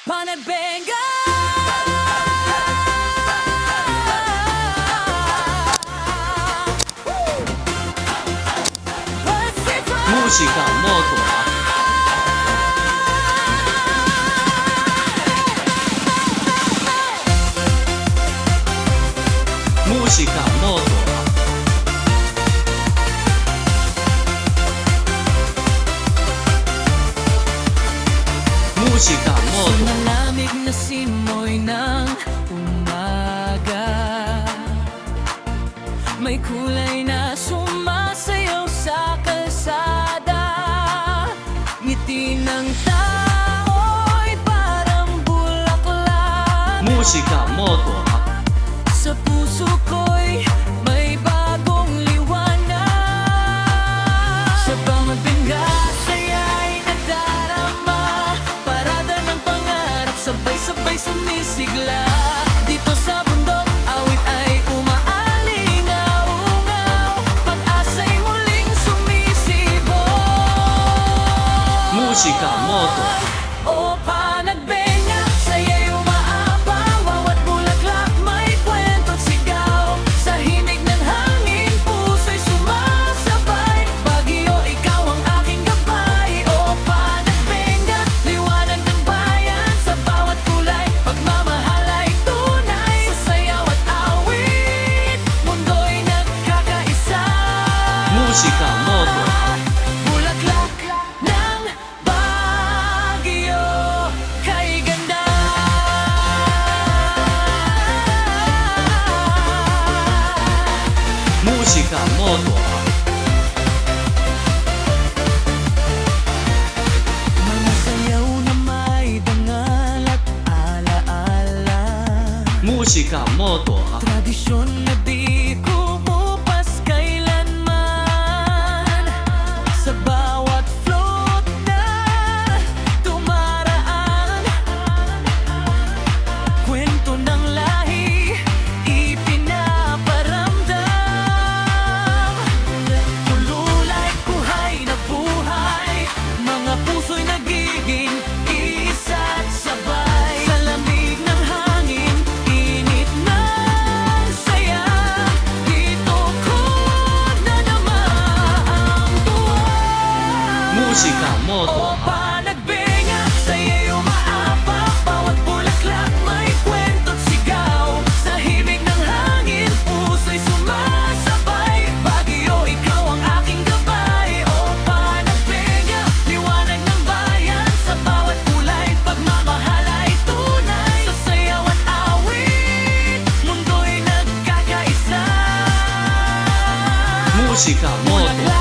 Panagbenga. Musica moto. Musica moto. Musica moto. Malamig na simoy ng umaga, may kulay na sumasayaw sa kalsada. Ngiti ng tao'y parang bulaklak. Musica moto. Sa puso ko'y may bagong liwanag. Sa bawat bingga, saya'y nadarama. Parada ng pangarap, sabay-sabay sumisigla. Dito sa bundok, awit ay umaalingaw-ungaw. Pag-asa'y muling sumisibol. Musica moto. O panagbenga, saya'y umaapaw. Bawat bulaklak may kwento't sigaw. Sa himig ng hangin, puso'y sumasabay. Bagyo, ikaw ang aking gabay. O panagbenga, liwanag ng bayan. Sa bawat kulay, pagmamahal ay tunay. Sa sayaw at awit, mundo'y nagkakaisa. Musica moto. Bulaklak ng Baguio, kay ganda. Musica moto. Mga sayaw na may dangal at alaala. Musica moto. Tradisyon na di kumupas kailanman. Sa bawat float na dumaraan, kwento ng lahi ipinaparamdam. Tululay, kuhay na buhay, mga puso'y nagiging isa't sabay. Sa lamig ng hangin, init ng saya, dito ko nadama ang tuwa. Musica moto. O panagbenga, saya'y umaapak. Bawat bulaklak may kwento't sigaw. Sa himig ng hangin, puso'y sumasabay. Bagyo, ikaw ang aking gabay. O panagbenga, liwanag ng bayan. Sa bawat kulay, pagmamahal ay tunay. Sa sayaw at awit, mundo'y nagkakaisa. Musica moto.